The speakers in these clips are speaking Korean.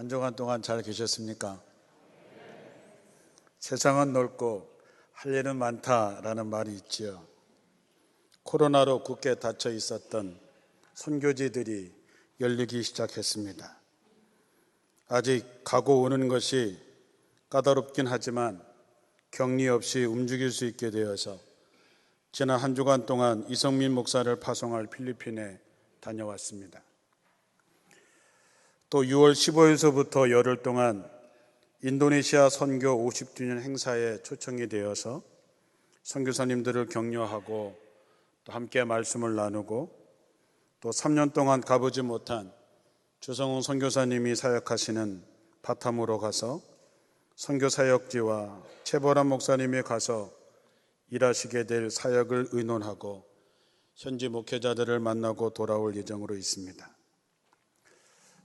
한 주간 동안 잘 계셨습니까? 세상은 넓고 할 일은 많다라는 말이 있지요. 코로나로 굳게 닫혀 있었던 선교지들이 열리기 시작했습니다. 아직 가고 오는 것이 까다롭긴 하지만 격리 없이 움직일 수 있게 되어서 지난 한 주간 동안 이성민 목사를 파송할 필리핀에 다녀왔습니다. 또 6월 15일서부터 열흘 동안 인도네시아 선교 50주년 행사에 초청이 되어서 선교사님들을 격려하고 또 함께 말씀을 나누고 또 3년 동안 가보지 못한 주성훈 선교사님이 사역하시는 바탐으로 가서 선교사역지와 최보람 목사님이 가서 일하시게 될 사역을 의논하고 현지 목회자들을 만나고 돌아올 예정으로 있습니다.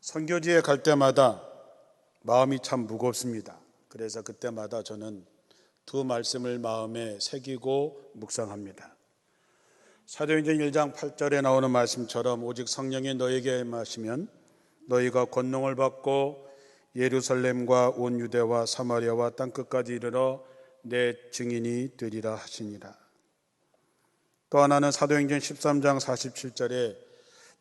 선교지에 갈 때마다 마음이 참 무겁습니다. 그래서 그때마다 저는 두 말씀을 마음에 새기고 묵상합니다. 사도행전 1장 8절에 나오는 말씀처럼 오직 성령이 너에게 임하시면 너희가 권능을 받고 예루살렘과 온 유대와 사마리아와 땅끝까지 이르러 내 증인이 되리라 하시니라. 또 하나는 사도행전 13장 47절에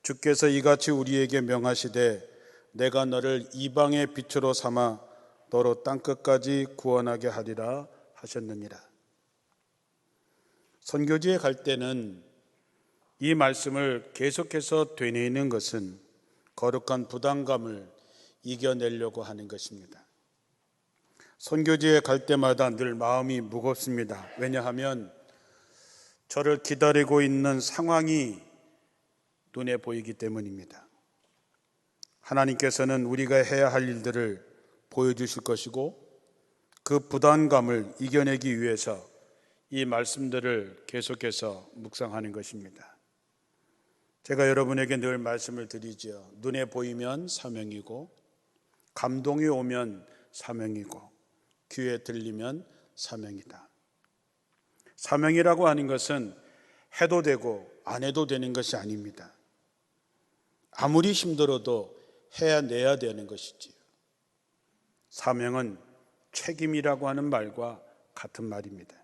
주께서 이같이 우리에게 명하시되 내가 너를 이방의 빛으로 삼아 너로 땅끝까지 구원하게 하리라 하셨느니라. 선교지에 갈 때는 이 말씀을 계속해서 되뇌이는 것은 거룩한 부담감을 이겨내려고 하는 것입니다. 선교지에 갈 때마다 늘 마음이 무겁습니다. 왜냐하면 저를 기다리고 있는 상황이 눈에 보이기 때문입니다. 하나님께서는 우리가 해야 할 일들을 보여주실 것이고 그 부담감을 이겨내기 위해서 이 말씀들을 계속해서 묵상하는 것입니다. 제가 여러분에게 늘 말씀을 드리죠. 눈에 보이면 사명이고 감동이 오면 사명이고 귀에 들리면 사명이다. 사명이라고 하는 것은 해도 되고 안 해도 되는 것이 아닙니다. 아무리 힘들어도 해야 되는 것이지요. 사명은 책임이라고 하는 말과 같은 말입니다.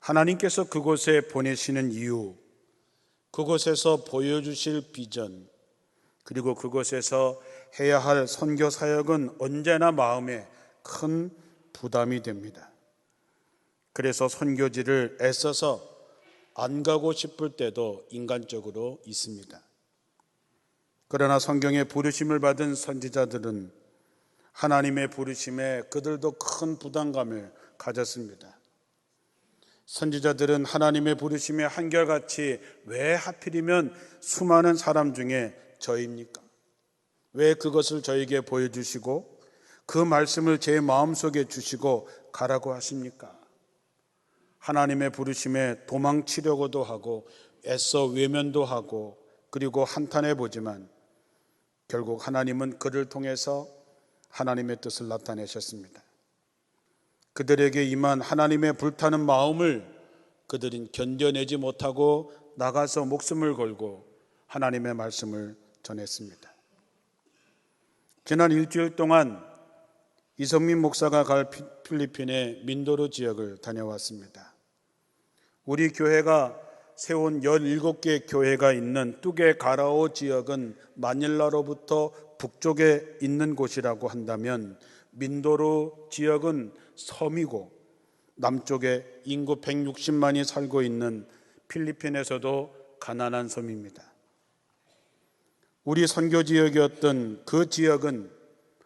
하나님께서 그곳에 보내시는 이유, 그곳에서 보여주실 비전, 그리고 그곳에서 해야 할 선교 사역은 언제나 마음에 큰 부담이 됩니다. 그래서 선교지를 애써서 안 가고 싶을 때도 인간적으로 있습니다. 그러나 성경에 부르심을 받은 선지자들은 하나님의 부르심에 그들도 큰 부담감을 가졌습니다. 선지자들은 하나님의 부르심에 한결같이 왜 하필이면 수많은 사람 중에 저입니까? 왜 그것을 저에게 보여주시고 그 말씀을 제 마음속에 주시고 가라고 하십니까? 하나님의 부르심에 도망치려고도 하고 애써 외면도 하고 그리고 한탄해 보지만 결국 하나님은 그를 통해서 하나님의 뜻을 나타내셨습니다. 그들에게 임한 하나님의 불타는 마음을 그들은 견뎌내지 못하고 나가서 목숨을 걸고 하나님의 말씀을 전했습니다. 지난 일주일 동안 이성민 목사가 갈 필리핀의 민도로 지역을 다녀왔습니다. 우리 교회가 세운 17개 교회가 있는 뚜게 가라오 지역은 마닐라로부터 북쪽에 있는 곳이라고 한다면 민도로 지역은 섬이고 남쪽에 인구 160만이 살고 있는 필리핀에서도 가난한 섬입니다. 우리 선교 지역이었던 그 지역은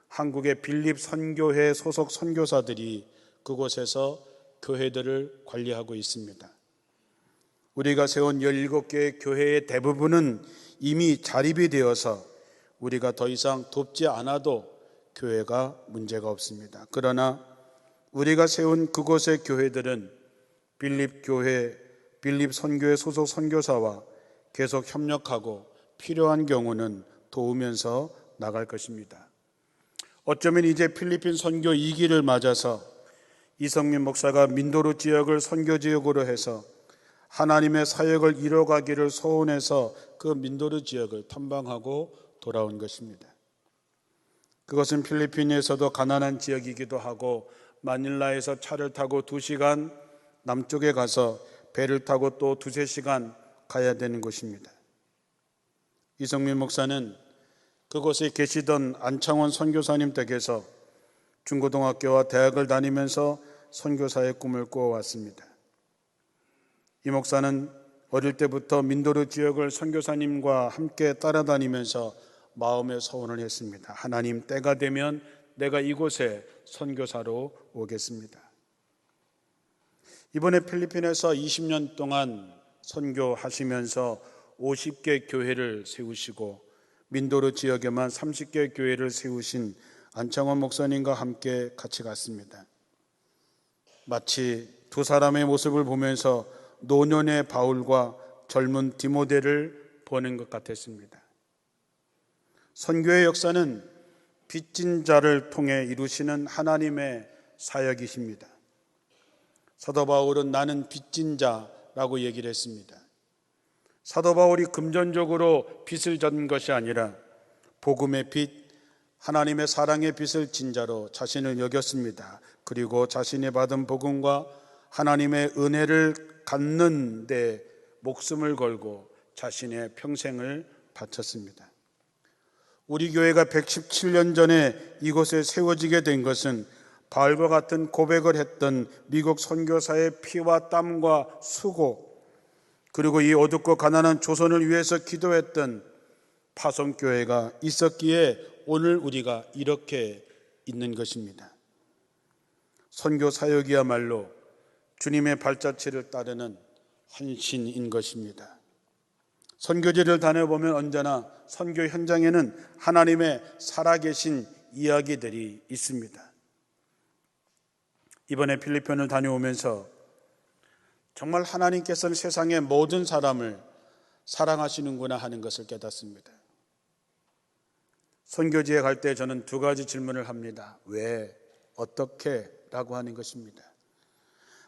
한국의 빌립 선교회 소속 선교사들이 그곳에서 교회들을 관리하고 있습니다. 우리가 세운 17개의 교회의 대부분은 이미 자립이 되어서 우리가 더 이상 돕지 않아도 교회가 문제가 없습니다. 그러나 우리가 세운 그곳의 교회들은 빌립 선교회 소속 선교사와 계속 협력하고 필요한 경우는 도우면서 나갈 것입니다. 어쩌면 이제 필리핀 선교 2기를 맞아서 이성민 목사가 민도로 지역을 선교 지역으로 해서 하나님의 사역을 이뤄가기를 소원해서 그 민도르 지역을 탐방하고 돌아온 것입니다. 그것은 필리핀에서도 가난한 지역이기도 하고 마닐라에서 차를 타고 2시간 남쪽에 가서 배를 타고 또 2-3시간 가야 되는 곳입니다. 이성민 목사는 그곳에 계시던 안창원 선교사님 댁에서 중고등학교와 대학을 다니면서 선교사의 꿈을 꾸어왔습니다. 이 목사는 어릴 때부터 민도르 지역을 선교사님과 함께 따라다니면서 마음의 소원을 했습니다. 하나님, 때가 되면 내가 이곳에 선교사로 오겠습니다. 이번에 필리핀에서 20년 동안 선교하시면서 50개 교회를 세우시고 민도르 지역에만 30개 교회를 세우신 안창원 목사님과 함께 같이 갔습니다. 마치 두 사람의 모습을 보면서 노년의 바울과 젊은 디모데를 보는 것 같았습니다. 선교의 역사는 빚진 자를 통해 이루시는 하나님의 사역이십니다. 사도 바울은 나는 빚진 자라고 얘기를 했습니다. 사도 바울이 금전적으로 빚을 진 것이 아니라 복음의 빚, 하나님의 사랑의 빚을 진 자로 자신을 여겼습니다. 그리고 자신이 받은 복음과 하나님의 은혜를 갖는 데 목숨을 걸고 자신의 평생을 바쳤습니다. 우리 교회가 117년 전에 이곳에 세워지게 된 것은 바울과 같은 고백을 했던 미국 선교사의 피와 땀과 수고, 그리고 이 어둡고 가난한 조선을 위해서 기도했던 파송교회가 있었기에 오늘 우리가 이렇게 있는 것입니다. 선교 사역이야말로 주님의 발자취를 따르는 헌신인 것입니다. 선교지를 다녀보면 언제나 선교 현장에는 하나님의 살아계신 이야기들이 있습니다. 이번에 필리핀을 다녀오면서 정말 하나님께서는 세상의 모든 사람을 사랑하시는구나 하는 것을 깨닫습니다. 선교지에 갈 때 저는 2가지 질문을 합니다. 왜? 어떻게? 라고 하는 것입니다.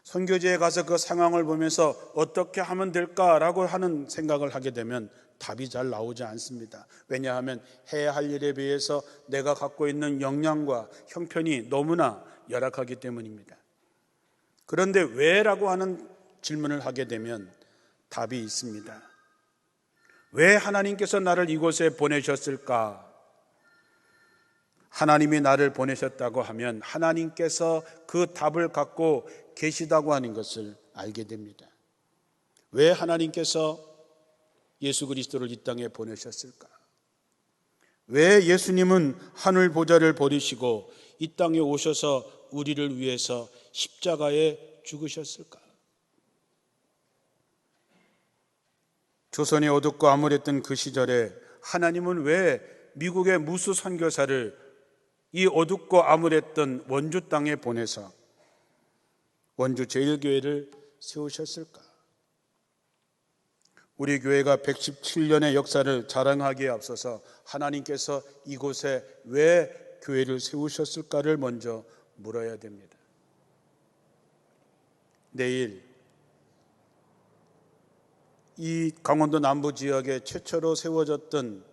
선교지에 가서 그 상황을 보면서 어떻게 하면 될까라고 하는 생각을 하게 되면 답이 잘 나오지 않습니다. 왜냐하면 해야 할 일에 비해서 내가 갖고 있는 역량과 형편이 너무나 열악하기 때문입니다. 그런데 왜라고 하는 질문을 하게 되면 답이 있습니다. 왜 하나님께서 나를 이곳에 보내셨을까? 하나님이 나를 보내셨다고 하면 하나님께서 그 답을 갖고 계시다고 하는 것을 알게 됩니다. 왜 하나님께서 예수 그리스도를 이 땅에 보내셨을까? 왜 예수님은 하늘 보좌를 버리시고 이 땅에 오셔서 우리를 위해서 십자가에 죽으셨을까? 조선이 어둡고 암울했던 그 시절에 하나님은 왜 미국의 무수 선교사를 이 어둡고 암울했던 원주 땅에 보내서 원주 제일교회를 세우셨을까? 우리 교회가 117년의 역사를 자랑하기에 앞서서 하나님께서 이곳에 왜 교회를 세우셨을까를 먼저 물어야 됩니다. 내일 이 강원도 남부 지역에 최초로 세워졌던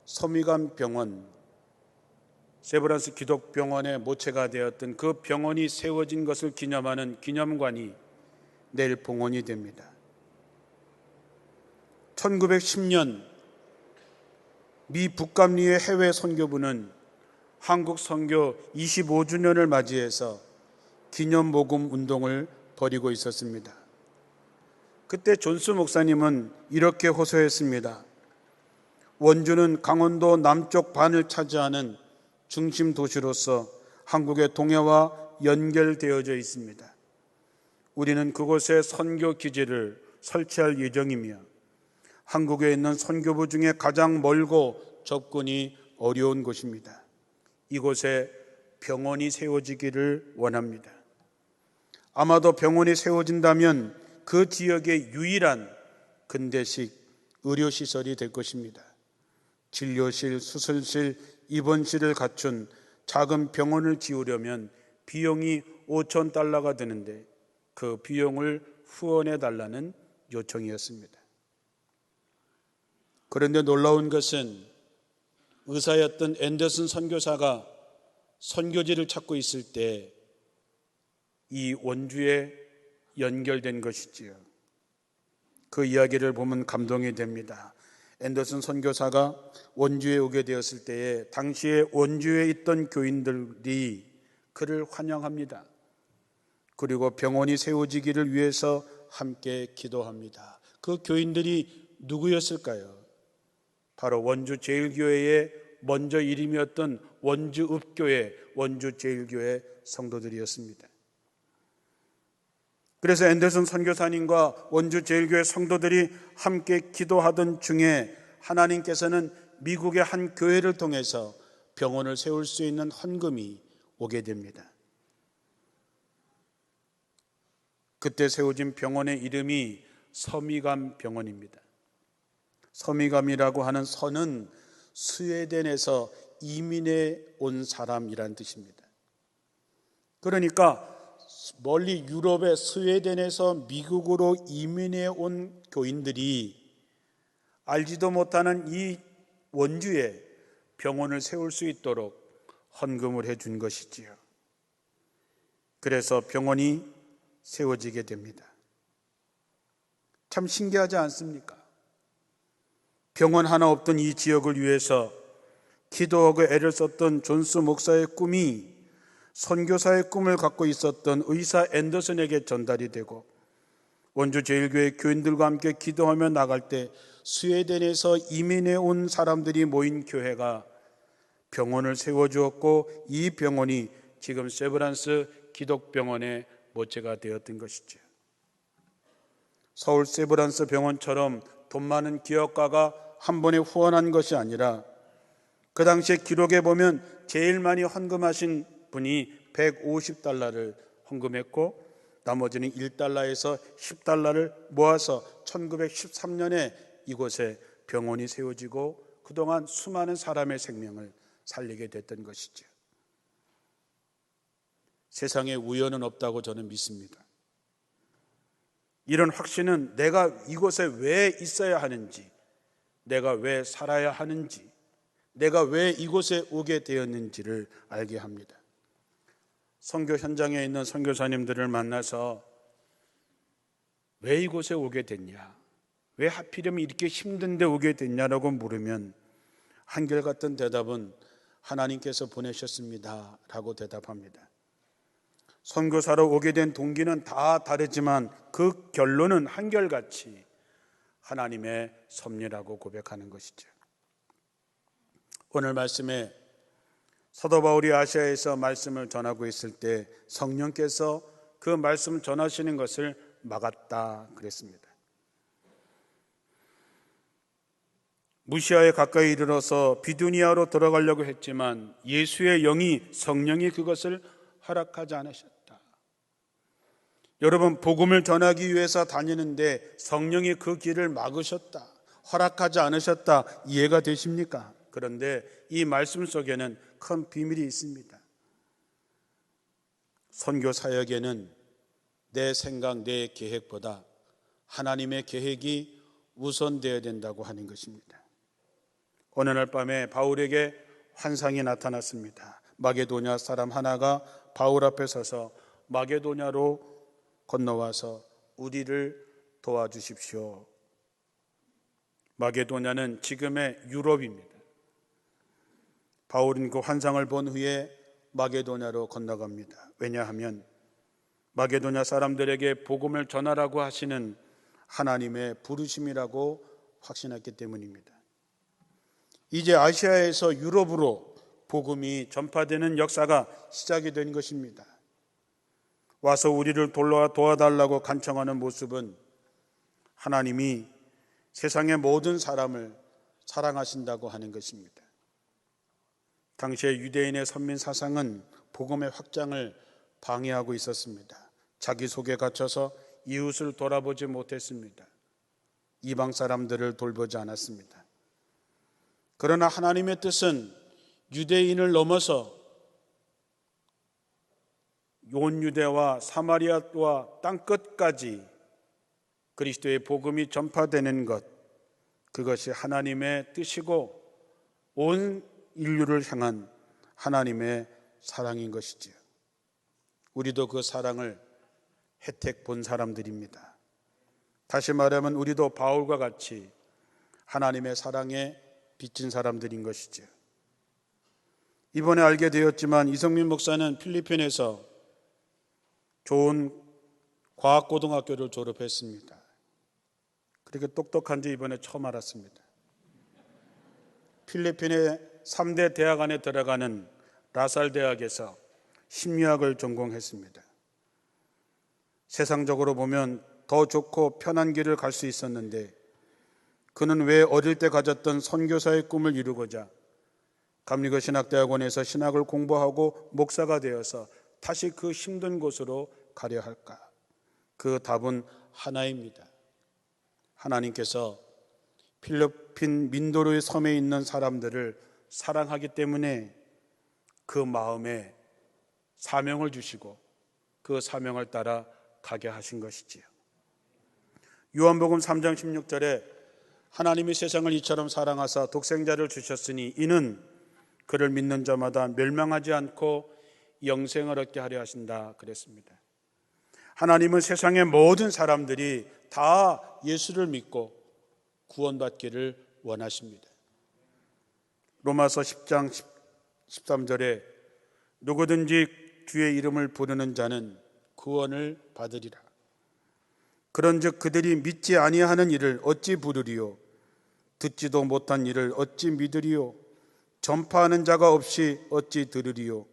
서미관 병원, 세브란스 기독병원의 모체가 되었던 그 병원이 세워진 것을 기념하는 기념관이 내일 봉헌이 됩니다. 1910년 미 북감리의 해외 선교부는 한국 선교 25주년을 맞이해서 기념모금 운동을 벌이고 있었습니다. 그때 존스 목사님은 이렇게 호소했습니다. 원주는 강원도 남쪽 반을 차지하는 중심 도시로서 한국의 동해와 연결되어져 있습니다. 우리는 그곳에 선교 기지를 설치할 예정이며 한국에 있는 선교부 중에 가장 멀고 접근이 어려운 곳입니다. 이곳에 병원이 세워지기를 원합니다. 아마도 병원이 세워진다면 그 지역의 유일한 근대식 의료시설이 될 것입니다. 진료실, 수술실, 입원실을 갖춘 작은 병원을 지으려면 비용이 $5,000가 드는데 그 비용을 후원해 달라는 요청이었습니다. 그런데 놀라운 것은 의사였던 앤더슨 선교사가 선교지를 찾고 있을 때 이 원주에 연결된 것이지요. 그 이야기를 보면 감동이 됩니다. 앤더슨 선교사가 원주에 오게 되었을 때에 당시에 원주에 있던 교인들이 그를 환영합니다. 그리고 병원이 세워지기를 위해서 함께 기도합니다. 그 교인들이 누구였을까요? 바로 원주 제일교회의 먼저 이름이었던 원주읍교회, 원주제일교회 성도들이었습니다. 그래서 앤더슨 선교사님과 원주제일교회 성도들이 함께 기도하던 중에 하나님께서는 미국의 한 교회를 통해서 병원을 세울 수 있는 헌금이 오게 됩니다. 그때 세워진 병원의 이름이 서미감 병원입니다. 서미감이라고 하는 서는 스웨덴에서 이민해 온 사람이란 뜻입니다. 그러니까 멀리 유럽의 스웨덴에서 미국으로 이민해 온 교인들이 알지도 못하는 이 원주에 병원을 세울 수 있도록 헌금을 해준 것이지요. 그래서 병원이 세워지게 됩니다. 참 신기하지 않습니까? 병원 하나 없던 이 지역을 위해서 기도하고 애를 썼던 존스 목사의 꿈이 선교사의 꿈을 갖고 있었던 의사 앤더슨에게 전달이 되고 원주 제일교회 교인들과 함께 기도하며 나갈 때 스웨덴에서 이민해 온 사람들이 모인 교회가 병원을 세워주었고 이 병원이 지금 세브란스 기독병원의 모체가 되었던 것이죠. 서울 세브란스 병원처럼 돈 많은 기업가가 한 번에 후원한 것이 아니라 그 당시에 기록에 보면 제일 많이 헌금하신 분이 150달러를 헌금했고 나머지는 1달러에서 10달러를 모아서 1913년에 이곳에 병원이 세워지고 그동안 수많은 사람의 생명을 살리게 됐던 것이죠. 세상에 우연은 없다고 저는 믿습니다. 이런 확신은 내가 이곳에 왜 있어야 하는지, 내가 왜 살아야 하는지, 내가 왜 이곳에 오게 되었는지를 알게 합니다. 선교 현장에 있는 선교사님들을 만나서 왜 이곳에 오게 됐냐, 왜 하필이면 이렇게 힘든데 오게 됐냐라고 물으면 한결같은 대답은 하나님께서 보내셨습니다 라고 대답합니다. 선교사로 오게 된 동기는 다 다르지만 그 결론은 한결같이 하나님의 섭리라고 고백하는 것이죠. 오늘 말씀에 사도 바울이 아시아에서 말씀을 전하고 있을 때 성령께서 그 말씀 전하시는 것을 막았다 그랬습니다. 무시아에 가까이 이르러서 비두니아로 들어가려고 했지만 예수의 영이 성령이 그것을 허락하지 않으셨다. 여러분, 복음을 전하기 위해서 다니는데 성령이 그 길을 막으셨다, 허락하지 않으셨다, 이해가 되십니까? 그런데 이 말씀 속에는 큰 비밀이 있습니다. 선교 사역에는 내 생각, 내 계획보다 하나님의 계획이 우선되어야 된다고 하는 것입니다. 어느 날 밤에 바울에게 환상이 나타났습니다. 마게도냐 사람 하나가 바울 앞에 서서 마게도냐로 건너와서 우리를 도와주십시오. 마게도냐는 지금의 유럽입니다. 바울은 그 환상을 본 후에 마게도냐로 건너갑니다. 왜냐하면 마게도냐 사람들에게 복음을 전하라고 하시는 하나님의 부르심이라고 확신했기 때문입니다. 이제 아시아에서 유럽으로 복음이 전파되는 역사가 시작이 된 것입니다. 와서 우리를 도와달라고 간청하는 모습은 하나님이 세상의 모든 사람을 사랑하신다고 하는 것입니다. 당시의 유대인의 선민 사상은 복음의 확장을 방해하고 있었습니다. 자기 속에 갇혀서 이웃을 돌아보지 못했습니다. 이방 사람들을 돌보지 않았습니다. 그러나 하나님의 뜻은 유대인을 넘어서 온 유대와 사마리아와 땅끝까지 그리스도의 복음이 전파되는 것, 그것이 하나님의 뜻이고 온 인류를 향한 하나님의 사랑인 것이지요. 우리도 그 사랑을 혜택 본 사람들입니다. 다시 말하면 우리도 바울과 같이 하나님의 사랑에 빚진 사람들인 것이지요. 이번에 알게 되었지만 이성민 목사는 필리핀에서 좋은 과학고등학교를 졸업했습니다. 그렇게 똑똑한지 이번에 처음 알았습니다. 필리핀의 3대 대학 안에 들어가는 라살 대학에서 심리학을 전공했습니다. 세상적으로 보면 더 좋고 편한 길을 갈 수 있었는데 그는 왜 어릴 때 가졌던 선교사의 꿈을 이루고자 감리교 신학대학원에서 신학을 공부하고 목사가 되어서 다시 그 힘든 곳으로 가려 할까? 그 답은 하나입니다. 하나님께서 필리핀 민도르의 섬에 있는 사람들을 사랑하기 때문에 그 마음에 사명을 주시고 그 사명을 따라 가게 하신 것이지요. 요한복음 3장 16절에 하나님이 세상을 이처럼 사랑하사 독생자를 주셨으니 이는 그를 믿는 자마다 멸망하지 않고 영생을 얻게 하려 하신다 그랬습니다. 하나님은 세상의 모든 사람들이 다 예수를 믿고 구원받기를 원하십니다. 로마서 10장 13절에 누구든지 주의 이름을 부르는 자는 구원을 받으리라. 그런즉 그들이 믿지 아니하는 일을 어찌 부르리요? 듣지도 못한 일을 어찌 믿으리요? 전파하는 자가 없이 어찌 들으리요?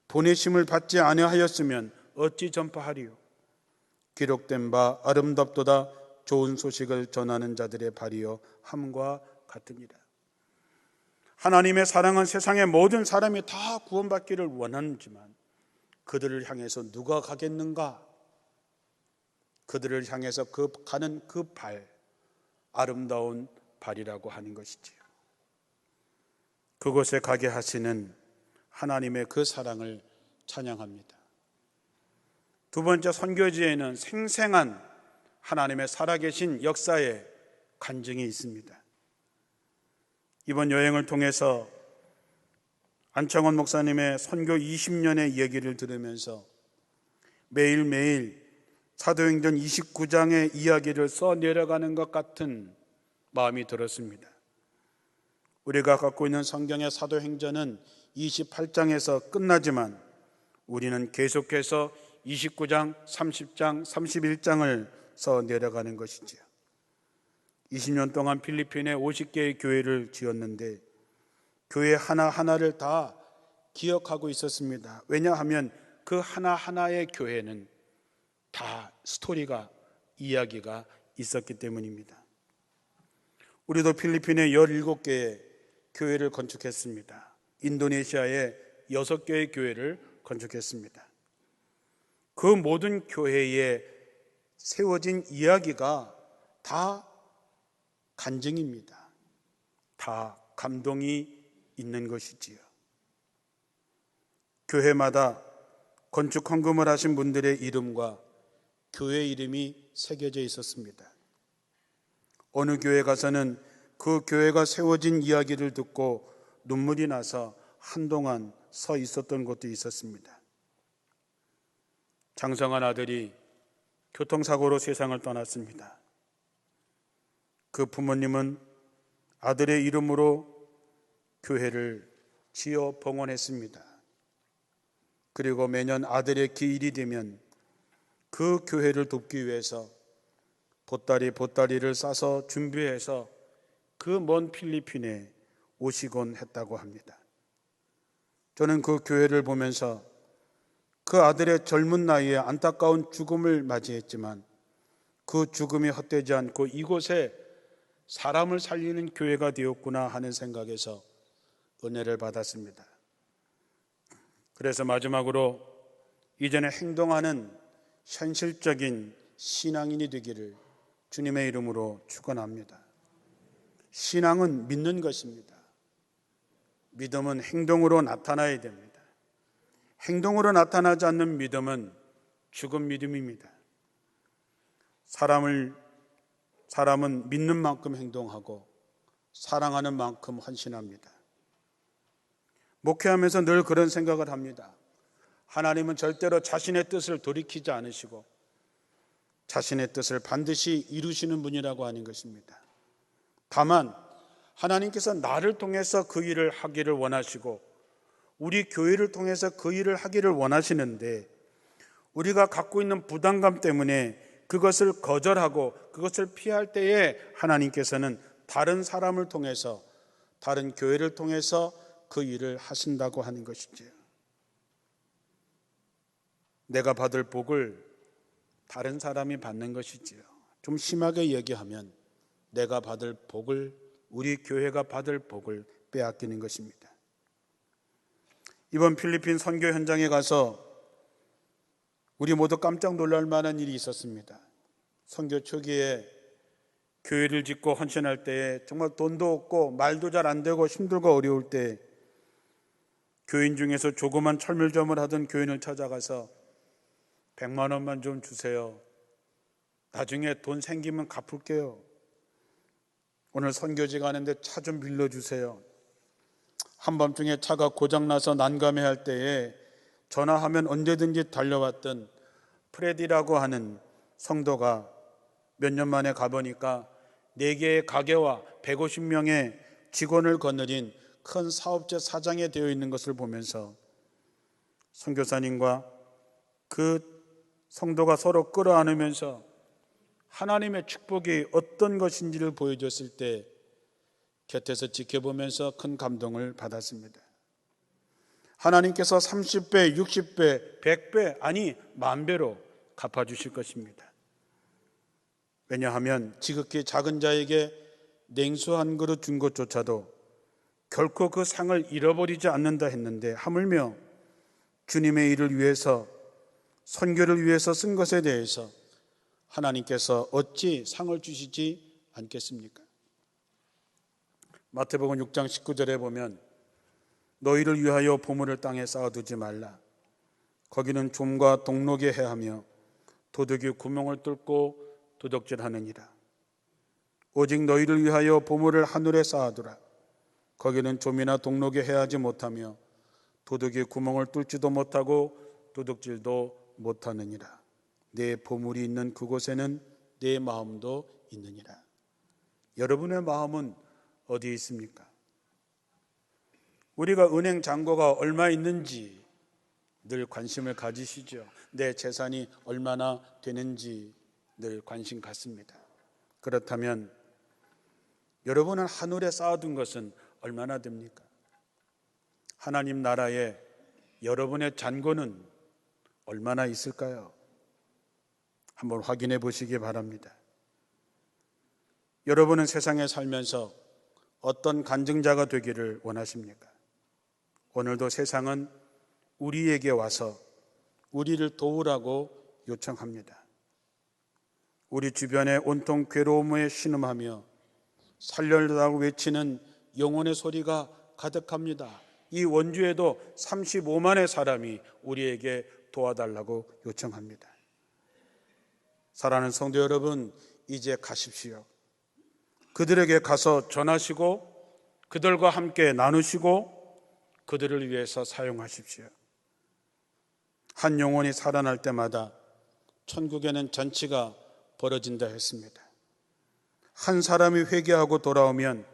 보내심을 받지 아니하였으면 어찌 전파하리요? 기록된 바 아름답도다 좋은 소식을 전하는 자들의 발이여 함과 같으니라. 하나님의 사랑은 세상의 모든 사람이 다 구원받기를 원하지만 그들을 향해서 누가 가겠는가? 그들을 향해서 가는 그 발, 아름다운 발이라고 하는 것이지요. 그곳에 가게 하시는 하나님의 그 사랑을 찬양합니다. 두 번째, 선교지에는 생생한 하나님의 살아계신 역사의 간증이 있습니다. 이번 여행을 통해서 안창원 목사님의 선교 20년의 얘기를 들으면서 매일매일 사도행전 29장의 이야기를 써내려가는 것 같은 마음이 들었습니다. 우리가 갖고 있는 성경의 사도행전은 28장에서 끝나지만 우리는 계속해서 29장, 30장, 31장을 써내려가는 것이지요. 20년 동안 필리핀에 50개의 교회를 지었는데 교회 하나하나를 다 기억하고 있었습니다. 왜냐하면 그 하나하나의 교회는 다 스토리가, 이야기가 있었기 때문입니다. 우리도 필리핀에 17개의 교회를 건축했습니다. 인도네시아에 6개의 교회를 건축했습니다. 그 모든 교회에 세워진 이야기가 다 간증입니다. 다 감동이 있는 것이지요. 교회마다 건축 헌금을 하신 분들의 이름과 교회 이름이 새겨져 있었습니다. 어느 교회 가서는 그 교회가 세워진 이야기를 듣고 눈물이 나서 한동안 서 있었던 곳도 있었습니다. 장성한 아들이 교통사고로 세상을 떠났습니다. 그 부모님은 아들의 이름으로 교회를 지어 봉헌했습니다. 그리고 매년 아들의 기일이 되면 그 교회를 돕기 위해서 보따리를 싸서 준비해서 그 먼 필리핀에 오시곤 했다고 합니다. 저는 그 교회를 보면서 그 아들의 젊은 나이에 안타까운 죽음을 맞이했지만 그 죽음이 헛되지 않고 이곳에 사람을 살리는 교회가 되었구나 하는 생각에서 은혜를 받았습니다. 그래서 마지막으로 이제는 행동하는 현실적인 신앙인이 되기를 주님의 이름으로 축원합니다. 신앙은 믿는 것입니다. 믿음은 행동으로 나타나야 됩니다. 행동으로 나타나지 않는 믿음은 죽은 믿음입니다. 사람은 믿는 만큼 행동하고 사랑하는 만큼 헌신합니다. 목회하면서 늘 그런 생각을 합니다. 하나님은 절대로 자신의 뜻을 돌이키지 않으시고 자신의 뜻을 반드시 이루시는 분이라고 하는 것입니다. 다만 하나님께서 나를 통해서 그 일을 하기를 원하시고 우리 교회를 통해서 그 일을 하기를 원하시는데 우리가 갖고 있는 부담감 때문에 그것을 거절하고 그것을 피할 때에 하나님께서는 다른 사람을 통해서 다른 교회를 통해서 그 일을 하신다고 하는 것이지요. 내가 받을 복을 다른 사람이 받는 것이지요. 좀 심하게 얘기하면 내가 받을 복을 우리 교회가 받을 복을 빼앗기는 것입니다. 이번 필리핀 선교 현장에 가서 우리 모두 깜짝 놀랄 만한 일이 있었습니다. 선교 초기에 교회를 짓고 헌신할 때에 정말 돈도 없고 말도 잘 안 되고 힘들고 어려울 때 교인 중에서 조그만 철물점을 하던 교인을 찾아가서 100만 원만 좀 주세요. 나중에 돈 생기면 갚을게요. 오늘 선교지 가는데 차 좀 빌려주세요. 한밤중에 차가 고장나서 난감해할 때에 전화하면 언제든지 달려왔던 프레디라고 하는 성도가 몇 년 만에 가보니까 4개의 가게와 150명의 직원을 거느린 큰 사업체 사장이 되어 있는 것을 보면서 선교사님과 그 성도가 서로 끌어안으면서 하나님의 축복이 어떤 것인지를 보여줬을 때 곁에서 지켜보면서 큰 감동을 받았습니다. 하나님께서 30배, 60배, 100배 아니 만배로 갚아주실 것입니다. 왜냐하면 지극히 작은 자에게 냉수 한 그릇 준 것조차도 결코 그 상을 잃어버리지 않는다 했는데 하물며 주님의 일을 위해서 선교를 위해서 쓴 것에 대해서 하나님께서 어찌 상을 주시지 않겠습니까? 마태복음 6장 19절에 보면 너희를 위하여 보물을 땅에 쌓아두지 말라. 거기는 좀과 동록이 해하며 도둑이 구멍을 뚫고 도둑질하느니라. 오직 너희를 위하여 보물을 하늘에 쌓아두라. 거기는 좀이나 동록이 해하지 못하며 도둑이 구멍을 뚫지도 못하고 도둑질도 못하느니라. 내 보물이 있는 그곳에는 내 마음도 있느니라. 여러분의 마음은 어디에 있습니까? 우리가 은행 잔고가 얼마 있는지 늘 관심을 가지시죠. 내 재산이 얼마나 되는지 늘 관심 갖습니다. 그렇다면 여러분은 하늘에 쌓아둔 것은 얼마나 됩니까? 하나님 나라에 여러분의 잔고는 얼마나 있을까요? 한번 확인해 보시기 바랍니다. 여러분은 세상에 살면서 어떤 간증자가 되기를 원하십니까? 오늘도 세상은 우리에게 와서 우리를 도우라고 요청합니다. 우리 주변에 온통 괴로움에 신음하며 살려달라고 외치는 영혼의 소리가 가득합니다. 이 원주에도 35만의 사람이 우리에게 도와달라고 요청합니다. 사랑하는 성도 여러분, 이제 가십시오. 그들에게 가서 전하시고 그들과 함께 나누시고 그들을 위해서 사용하십시오. 한 영혼이 살아날 때마다 천국에는 잔치가 벌어진다 했습니다. 한 사람이 회개하고 돌아오면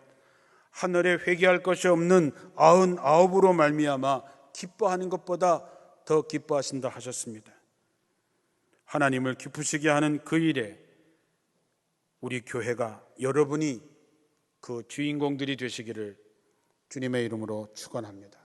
하늘에 회개할 것이 없는 99으로 말미암아 기뻐하는 것보다 더 기뻐하신다 하셨습니다. 하나님을 기쁘시게 하는 그 일에 우리 교회가, 여러분이 그 주인공들이 되시기를 주님의 이름으로 축원합니다.